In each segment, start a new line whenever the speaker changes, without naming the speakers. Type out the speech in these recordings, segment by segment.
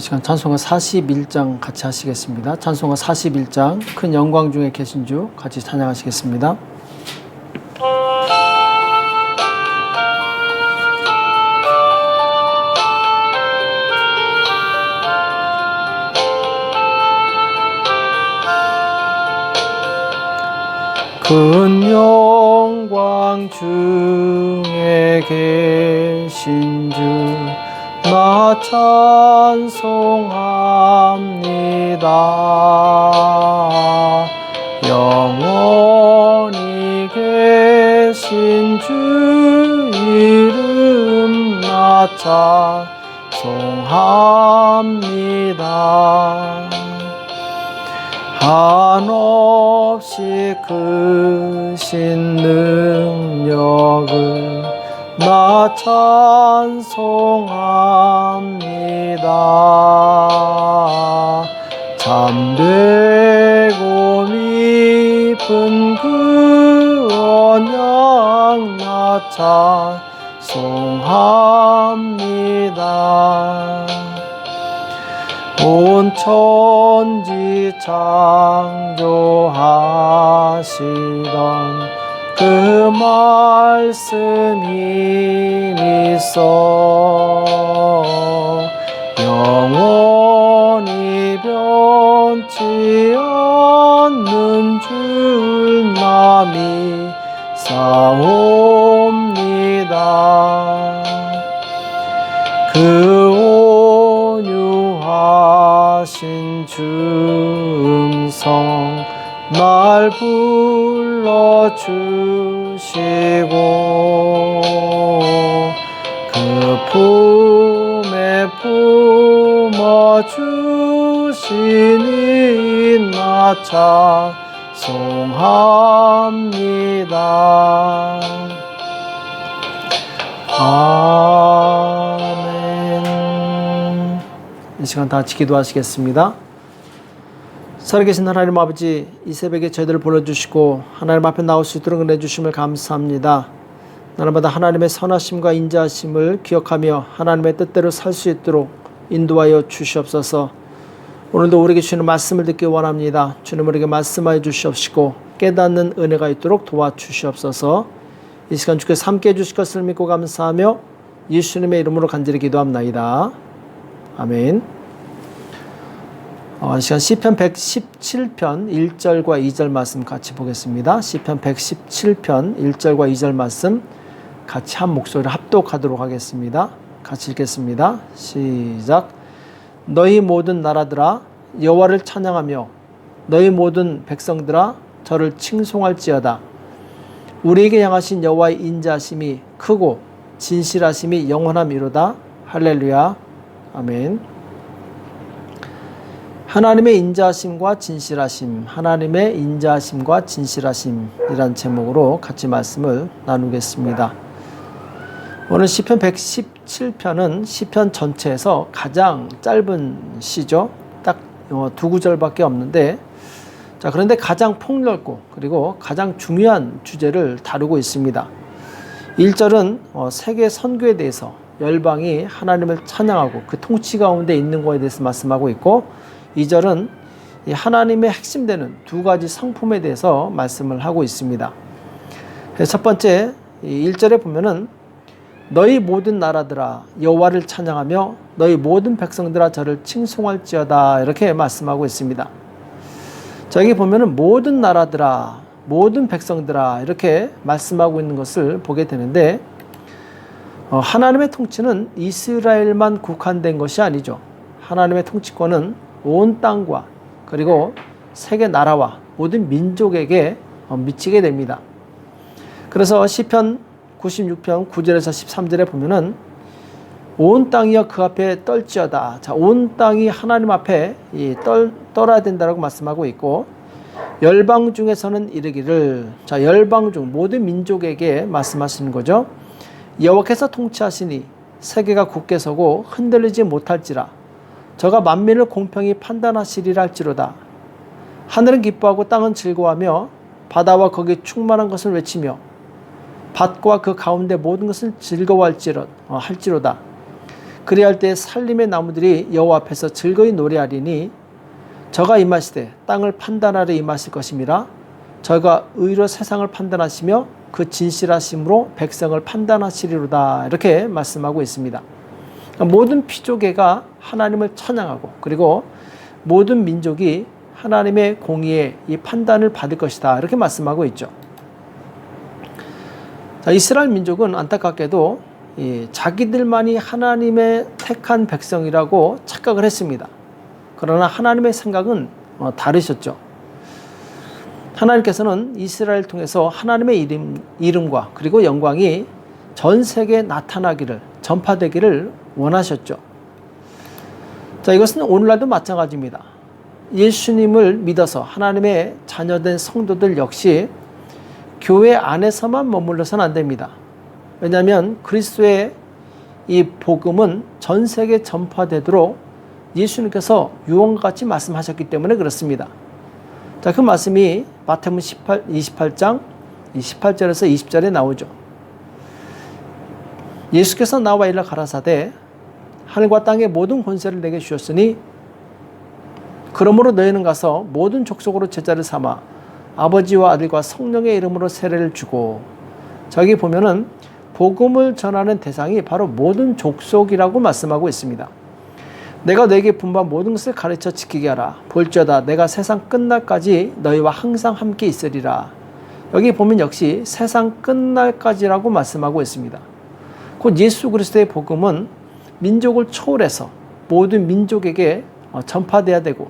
시간 찬송가 41장 같이 하시겠습니다. 찬송가 41장 큰 영광 중에 계신 주 같이 찬양하시겠습니다. 큰 영광 중에 계신 주 나 찬송합니다. 영원히 계신 주 이름 나 찬송합니다. 한없이 크신 능력을 나 찬송합니다. 참되고 깊은 그 언약 나 찬송합니다. 온 천지 창조하시던 그 말씀 힘이 있어 영원히 변치 않는 줄 나 믿사옵니다. 그 온유하신 주 음성 날 불러주시고 그 품에 품어주시니 나 찬송합니다. 아멘. 이 시간 다 같이 기도하시겠습니다. 살아계신 하나님 아버지, 이 새벽에 저희들을 불러주시고 하나님 앞에 나올 수 있도록 은혜 주심을 감사합니다. 날마다 하나님의 선하심과 인자하심을 기억하며 하나님의 뜻대로 살 수 있도록 인도하여 주시옵소서. 오늘도 우리에게 주시는 말씀을 듣기 원합니다. 주님 우리에게 말씀하여 주시옵시고 깨닫는 은혜가 있도록 도와주시옵소서. 이 시간 주께서 함께해 주실 것을 믿고 감사하며 예수님의 이름으로 간절히 기도합나이다. 아멘. 시간 시편 117편 1절과 2절 말씀 같이 보겠습니다. 시편 117편 1절과 2절 말씀 같이 한 목소리로 합독하도록 하겠습니다. 같이 읽겠습니다. 시작. 너희 모든 나라들아 여호와를 찬양하며 너희 모든 백성들아 저를 칭송할지어다. 우리에게 향하신 여호와의 인자하심이 크고 진실하심이 영원함이로다. 할렐루야. 아멘. 하나님의 인자하심과 진실하심, 하나님의 인자하심과 진실하심이란 제목으로 같이 말씀을 나누겠습니다. 오늘 시편 117편은 시편 전체에서 가장 짧은 시죠. 딱 두 구절밖에 없는데, 자, 그런데 가장 폭넓고 그리고 가장 중요한 주제를 다루고 있습니다. 1절은 세계 선교에 대해서 열방이 하나님을 찬양하고 그 통치 가운데 있는 것에 대해서 말씀하고 있고, 2절은 하나님의 핵심되는 두 가지 성품에 대해서 말씀을 하고 있습니다. 첫 번째 1절에 보면은 너희 모든 나라들아 여호와를 찬양하며 너희 모든 백성들아 저를 칭송할지어다 이렇게 말씀하고 있습니다. 자, 여기 보면은 모든 나라들아 모든 백성들아 이렇게 말씀하고 있는 것을 보게 되는데, 하나님의 통치는 이스라엘만 국한된 것이 아니죠. 하나님의 통치권은 온 땅과 그리고 세계 나라와 모든 민족에게 미치게 됩니다. 그래서 시편 96편 9절에서 13절에 보면은 온 땅이여 그 앞에 떨지어다. 자, 온 땅이 하나님 앞에 떨어야 된다고 말씀하고 있고, 열방 중에서는 이르기를, 자, 열방 중 모든 민족에게 말씀하시는 거죠. 여호와께서 통치하시니 세계가 굳게 서고 흔들리지 못할지라. 저가 만민을 공평히 판단하시리라 할지로다. 하늘은 기뻐하고 땅은 즐거워하며 바다와 거기 충만한 것을 외치며 밭과 그 가운데 모든 것을 즐거워할지로다. 그리할 때 살림의 나무들이 여호와 앞에서 즐거이 노래하리니 저가 임하시되 땅을 판단하려 임하실 것임이라. 저가 의로 세상을 판단하시며 그 진실하심으로 백성을 판단하시리로다. 이렇게 말씀하고 있습니다. 모든 피조계가 하나님을 찬양하고 그리고 모든 민족이 하나님의 공의의 이 판단을 받을 것이다. 이렇게 말씀하고 있죠. 자, 이스라엘 민족은 안타깝게도 자기들만이 하나님의 택한 백성이라고 착각을 했습니다. 그러나 하나님의 생각은 다르셨죠. 하나님께서는 이스라엘을 통해서 하나님의 이름과 그리고 영광이 전 세계에 나타나기를, 전파되기를 원하셨죠. 자, 이것은 오늘날도 마찬가지입니다. 예수님을 믿어서 하나님의 자녀된 성도들 역시 교회 안에서만 머물러서는 안 됩니다. 왜냐하면 그리스도의 이 복음은 전 세계에 전파되도록 예수님께서 유언과 같이 말씀하셨기 때문에 그렇습니다. 자, 그 말씀이 마태복음 28장 18절에서 20절에 나오죠. 예수께서 나와 이르러 가라사대 하늘과 땅의 모든 권세를 내게 주셨으니 그러므로 너희는 가서 모든 족속으로 제자를 삼아 아버지와 아들과 성령의 이름으로 세례를 주고, 저기 보면은 복음을 전하는 대상이 바로 모든 족속이라고 말씀하고 있습니다. 내가 너에게 분부한 모든 것을 가르쳐 지키게 하라. 볼지어다 내가 세상 끝날까지 너희와 항상 함께 있으리라. 여기 보면 역시 세상 끝날까지라고 말씀하고 있습니다. 곧 예수 그리스도의 복음은 민족을 초월해서 모든 민족에게 전파돼야 되고,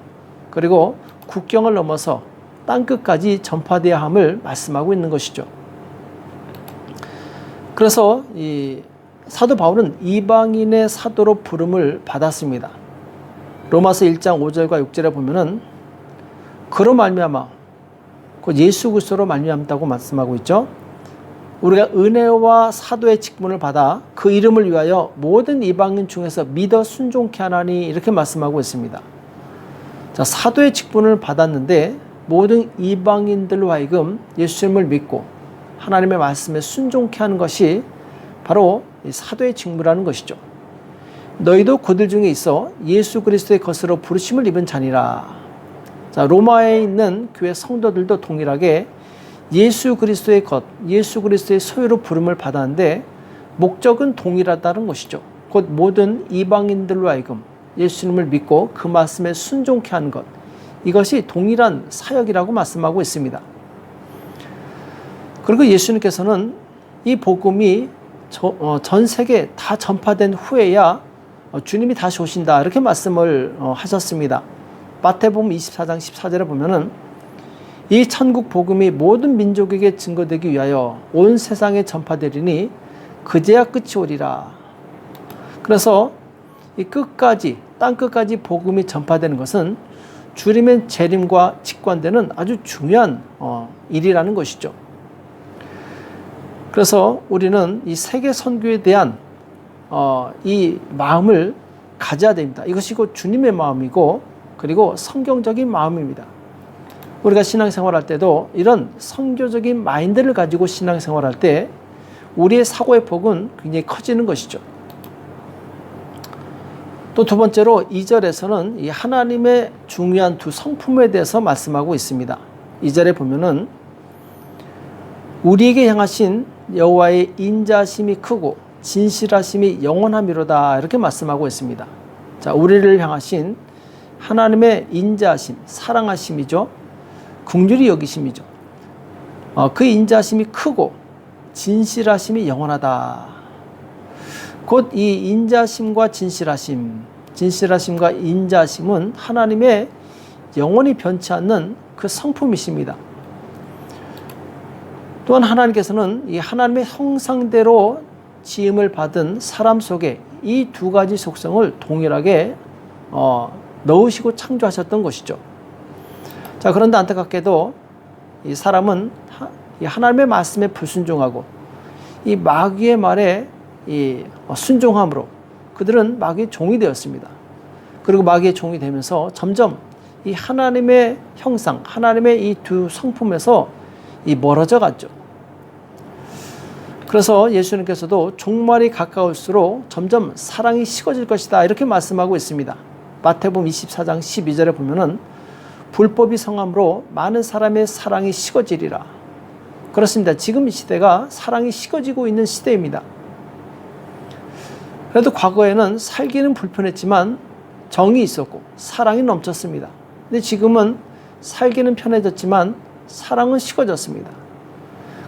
그리고 국경을 넘어서 땅끝까지 전파돼야 함을 말씀하고 있는 것이죠. 그래서 이 사도 바울은 이방인의 사도로 부름을 받았습니다. 로마서 1장 5절과 6절에 보면은 그로 말미암아 곧 예수 그리스도로 말미암다고 말씀하고 있죠. 우리가 은혜와 사도의 직분을 받아 그 이름을 위하여 모든 이방인 중에서 믿어 순종케 하나니, 이렇게 말씀하고 있습니다. 자, 사도의 직분을 받았는데 모든 이방인들로 하여금 예수님을 믿고 하나님의 말씀에 순종케 하는 것이 바로 사도의 직무라는 것이죠. 너희도 그들 중에 있어 예수 그리스도의 것으로 부르심을 입은 자니라. 자, 로마에 있는 교회 성도들도 동일하게 예수 그리스도의 것, 예수 그리스도의 소유로 부름을 받았는데 목적은 동일하다는 것이죠. 곧 모든 이방인들로 하여금 예수님을 믿고 그 말씀에 순종케 하는 것, 이것이 동일한 사역이라고 말씀하고 있습니다. 그리고 예수님께서는 이 복음이 전 세계에 다 전파된 후에야 주님이 다시 오신다, 이렇게 말씀을 하셨습니다. 마태복음 24장 14절에 보면은 이 천국 복음이 모든 민족에게 증거되기 위하여 온 세상에 전파되리니 그제야 끝이 오리라. 그래서 이 끝까지, 땅 끝까지 복음이 전파되는 것은 주님의 재림과 직관되는 아주 중요한 일이라는 것이죠. 그래서 우리는 이 세계 선교에 대한 이 마음을 가져야 됩니다. 이것이 곧 주님의 마음이고 그리고 성경적인 마음입니다. 우리가 신앙생활할 때도 이런 선교적인 마인드를 가지고 신앙생활할 때 우리의 사고의 폭은 굉장히 커지는 것이죠. 또 두 번째로 2절에서는 이 하나님의 중요한 두 성품에 대해서 말씀하고 있습니다. 2절에 보면은 우리에게 향하신 여호와의 인자심이 크고 진실하심이 영원함이로다, 이렇게 말씀하고 있습니다. 자, 우리를 향하신 하나님의 인자심, 사랑하심이죠. 긍휼히 여기심이죠. 그 인자심이 크고 진실하심이 영원하다. 곧 이 인자심과 진실하심과 인자심은 하나님의 영원히 변치 않는 그 성품이십니다. 또한 하나님께서는 이 하나님의 형상대로 지음을 받은 사람 속에 이 두 가지 속성을 동일하게 넣으시고 창조하셨던 것이죠. 자, 그런데 안타깝게도 이 사람은 이 하나님의 말씀에 불순종하고 이 마귀의 말에 이 순종함으로 그들은 마귀의 종이 되었습니다. 그리고 마귀의 종이 되면서 점점 이 하나님의 형상, 하나님의 이 두 성품에서 이 멀어져 갔죠. 그래서 예수님께서도 종말이 가까울수록 점점 사랑이 식어질 것이다 이렇게 말씀하고 있습니다. 마태복음 24장 12절에 보면은 불법이 성함으로 많은 사람의 사랑이 식어지리라. 그렇습니다. 지금 이 시대가 사랑이 식어지고 있는 시대입니다. 그래도 과거에는 살기는 불편했지만 정이 있었고 사랑이 넘쳤습니다. 근데 지금은 살기는 편해졌지만 사랑은 식어졌습니다.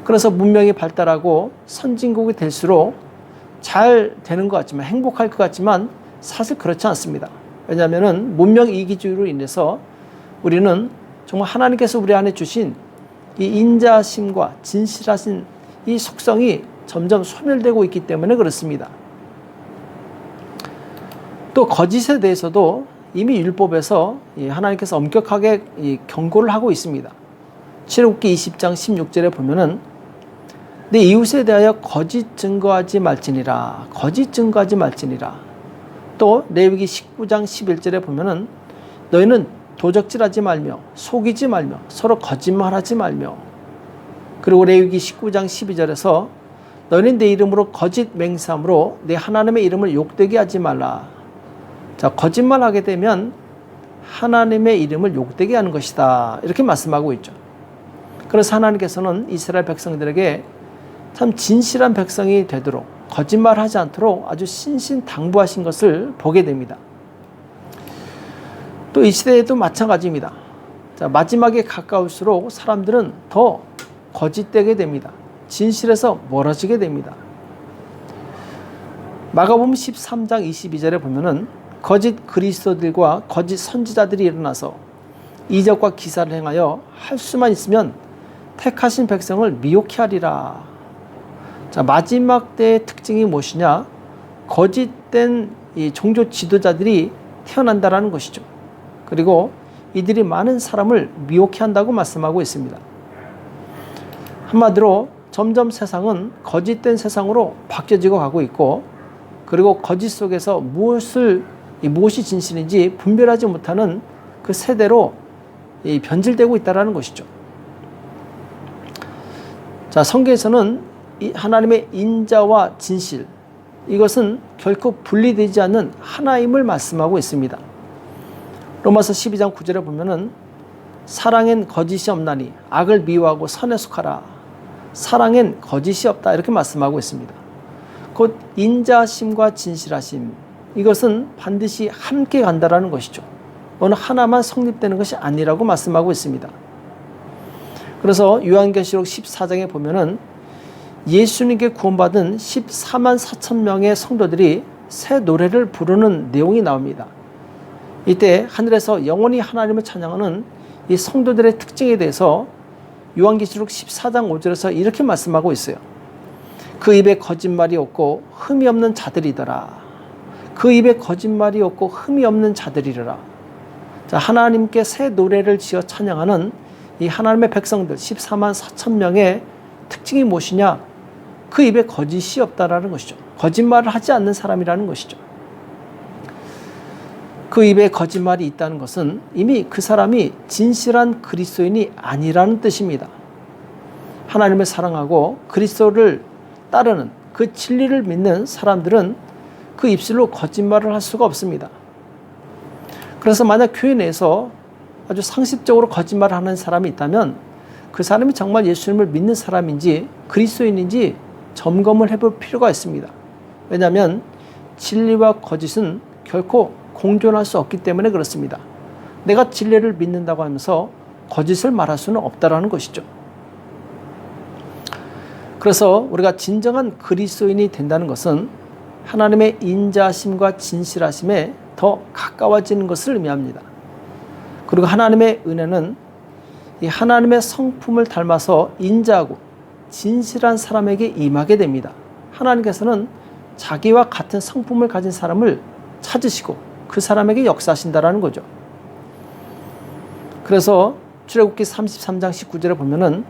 그래서 문명이 발달하고 선진국이 될수록 잘 되는 것 같지만 행복할 것 같지만 사실 그렇지 않습니다. 왜냐하면 문명 이기주의로 인해서 우리는 정말 하나님께서 우리 안에 주신 이 인자심과 진실하신 이 속성이 점점 소멸되고 있기 때문에 그렇습니다. 또 거짓에 대해서도 이미 율법에서 하나님께서 엄격하게 경고를 하고 있습니다. 출애굽기 20장 16절에 보면은 내 이웃에 대하여 거짓 증거하지 말지니라. 거짓 증거하지 말지니라. 또 레위기 19장 11절에 보면은 너희는 도적질하지 말며 속이지 말며 서로 거짓말하지 말며, 그리고 레위기 19장 12절에서 너희는 내 이름으로 거짓 맹세함으로 내 하나님의 이름을 욕되게 하지 말라. 자, 거짓말하게 되면 하나님의 이름을 욕되게 하는 것이다 이렇게 말씀하고 있죠. 그래서 하나님께서는 이스라엘 백성들에게 참 진실한 백성이 되도록 거짓말하지 않도록 아주 신신당부하신 것을 보게 됩니다. 또 이 시대에도 마찬가지입니다. 자, 마지막에 가까울수록 사람들은 더 거짓되게 됩니다. 진실에서 멀어지게 됩니다. 마가복음 13장 22절에 보면은 거짓 그리스도들과 거짓 선지자들이 일어나서 이적과 기사를 행하여 할 수만 있으면 택하신 백성을 미혹해 하리라. 자, 마지막 때의 특징이 무엇이냐? 거짓된 이 종교 지도자들이 태어난다라는 것이죠. 그리고 이들이 많은 사람을 미혹해 한다고 말씀하고 있습니다. 한마디로 점점 세상은 거짓된 세상으로 바뀌어지고 가고 있고, 그리고 거짓 속에서 무엇이 진실인지 분별하지 못하는 그 세대로 변질되고 있다는 것이죠. 자, 성경에서는 하나님의 인자와 진실, 이것은 결코 분리되지 않는 하나임을 말씀하고 있습니다. 로마서 12장 9절에 보면은 사랑엔 거짓이 없나니 악을 미워하고 선에 속하라. 사랑엔 거짓이 없다 이렇게 말씀하고 있습니다. 곧 인자심과 진실하심, 이것은 반드시 함께 간다라는 것이죠. 어느 하나만 성립되는 것이 아니라고 말씀하고 있습니다. 그래서 요한계시록 14장에 보면은 예수님께 구원받은 14만 4천 명의 성도들이 새 노래를 부르는 내용이 나옵니다. 이때 하늘에서 영원히 하나님을 찬양하는 이 성도들의 특징에 대해서 요한계시록 14장 5절에서 이렇게 말씀하고 있어요. 그 입에 거짓말이 없고 흠이 없는 자들이더라. 그 입에 거짓말이 없고 흠이 없는 자들이더라. 자, 하나님께 새 노래를 지어 찬양하는 이 하나님의 백성들 14만 4천 명의 특징이 무엇이냐? 그 입에 거짓이 없다라는 것이죠. 거짓말을 하지 않는 사람이라는 것이죠. 그 입에 거짓말이 있다는 것은 이미 그 사람이 진실한 그리스도인이 아니라는 뜻입니다. 하나님을 사랑하고 그리스도를 따르는 그 진리를 믿는 사람들은 그 입술로 거짓말을 할 수가 없습니다. 그래서 만약 교회 내에서 아주 상습적으로 거짓말을 하는 사람이 있다면 그 사람이 정말 예수님을 믿는 사람인지 그리스도인인지 점검을 해볼 필요가 있습니다. 왜냐하면 진리와 거짓은 결코 공존할 수 없기 때문에 그렇습니다. 내가 진리를 믿는다고 하면서 거짓을 말할 수는 없다라는 것이죠. 그래서 우리가 진정한 그리스도인이 된다는 것은 하나님의 인자심과 진실하심에 더 가까워지는 것을 의미합니다. 그리고 하나님의 은혜는 이 하나님의 성품을 닮아서 인자하고 진실한 사람에게 임하게 됩니다. 하나님께서는 자기와 같은 성품을 가진 사람을 찾으시고 그 사람에게 역사하신다라는 거죠. 그래서 출애굽기 33장 19절에 보면은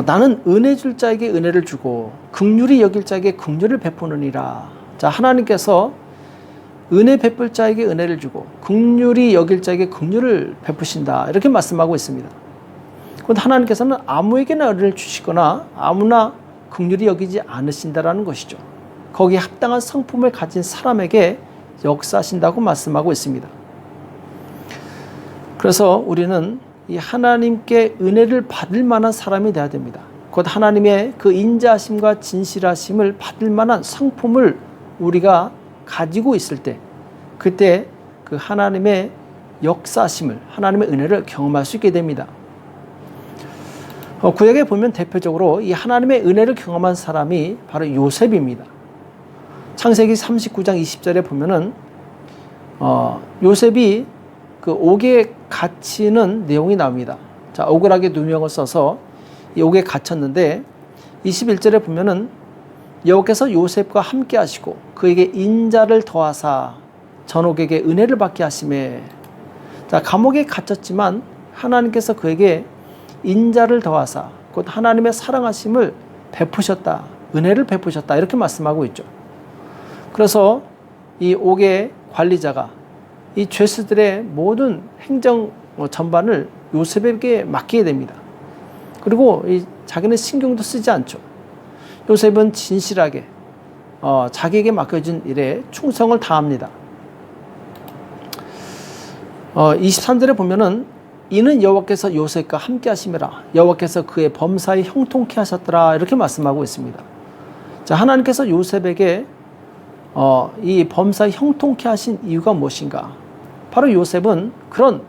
나는 은혜 줄 자에게 은혜를 주고 긍휼히 여길 자에게 긍휼을 베푸느니라. 자, 하나님께서 은혜 베풀 자에게 은혜를 주고 긍휼히 여길 자에게 긍휼을 베푸신다 이렇게 말씀하고 있습니다. 그런데 하나님께서는 아무에게나 은혜를 주시거나 아무나 긍휼히 여기지 않으신다라는 것이죠. 거기에 합당한 성품을 가진 사람에게 역사하신다고 말씀하고 있습니다. 그래서 우리는 이 하나님께 은혜를 받을 만한 사람이 되어야 됩니다. 곧 하나님의 그 인자하심과 진실하심을 받을 만한 성품을 우리가 가지고 있을 때, 그때 그 하나님의 역사하심을, 하나님의 은혜를 경험할 수 있게 됩니다. 구약에 보면 대표적으로 이 하나님의 은혜를 경험한 사람이 바로 요셉입니다. 창세기 39장 20절에 보면은 요셉이 그 옥에 갇히는 내용이 나옵니다. 자, 억울하게 누명을 써서 이 옥에 갇혔는데 21절에 보면은 여호와께서 요셉과 함께 하시고 그에게 인자를 더하사 전옥에게 은혜를 받게 하시매. 자, 감옥에 갇혔지만 하나님께서 그에게 인자를 더하사 곧 하나님의 사랑하심을 베푸셨다, 은혜를 베푸셨다, 이렇게 말씀하고 있죠. 그래서 이 옥의 관리자가 이 죄수들의 모든 행정 전반을 요셉에게 맡기게 됩니다. 그리고 자기는 신경도 쓰지 않죠. 요셉은 진실하게 자기에게 맡겨진 일에 충성을 다합니다. 23절에 보면은 이는 여호와께서 요셉과 함께 하심이라 여호와께서 그의 범사에 형통케 하셨더라, 이렇게 말씀하고 있습니다. 자, 하나님께서 요셉에게 이 범사에 형통케 하신 이유가 무엇인가? 바로 요셉은 그런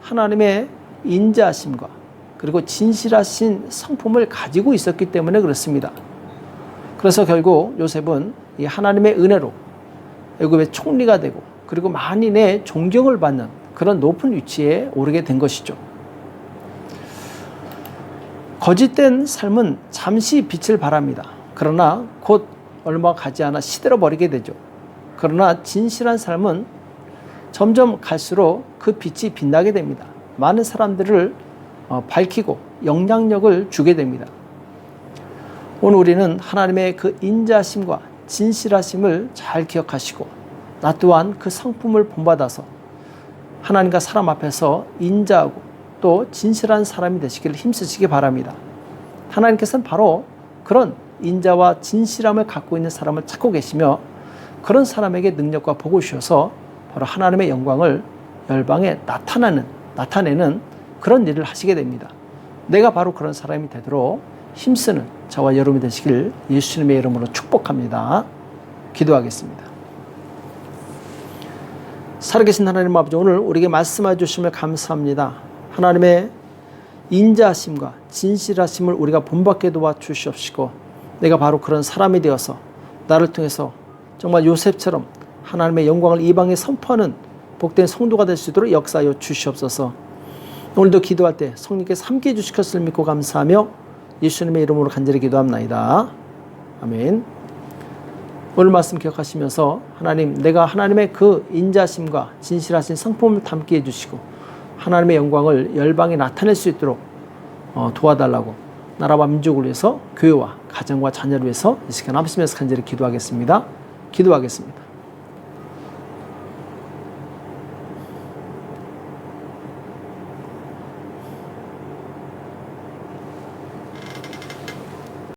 하나님의 인자하심과 그리고 진실하신 성품을 가지고 있었기 때문에 그렇습니다. 그래서 결국 요셉은 이 하나님의 은혜로 애굽의 총리가 되고 그리고 만인의 존경을 받는 그런 높은 위치에 오르게 된 것이죠. 거짓된 삶은 잠시 빛을 발합니다. 그러나 곧 얼마 가지 않아 시들어 버리게 되죠. 그러나 진실한 삶은 점점 갈수록 그 빛이 빛나게 됩니다. 많은 사람들을 밝히고 영향력을 주게 됩니다. 오늘 우리는 하나님의 그 인자하심과 진실하심을 잘 기억하시고 나 또한 그 성품을 본받아서 하나님과 사람 앞에서 인자하고 또 진실한 사람이 되시기를 힘쓰시기 바랍니다. 하나님께서는 바로 그런 인자와 진실함을 갖고 있는 사람을 찾고 계시며 그런 사람에게 능력과 복을 주셔서 바로 하나님의 영광을 열방에 나타내는 그런 일을 하시게 됩니다. 내가 바로 그런 사람이 되도록 힘쓰는 저와 여러분이 되시길 예수님의 이름으로 축복합니다. 기도하겠습니다. 살아계신 하나님 아버지, 오늘 우리에게 말씀해 주심을 감사합니다. 하나님의 인자하심과 진실하심을 우리가 본받게 도와주시옵시고 내가 바로 그런 사람이 되어서 나를 통해서 정말 요셉처럼 하나님의 영광을 이방에 선포하는 복된 성도가 될 수 있도록 역사하여 주시옵소서. 오늘도 기도할 때 성령께서 함께해 주실 것을 믿고 감사하며 예수님의 이름으로 간절히 기도합나이다. 아멘. 오늘 말씀 기억하시면서 하나님, 내가 하나님의 그 인자심과 진실하신 성품을 담게 해주시고 하나님의 영광을 열방에 나타낼 수 있도록 도와달라고 나라와 민족을 위해서 교회와 가정과 자녀를 위해서 이 시간 합심해서 간절히 기도하겠습니다. 기도하겠습니다.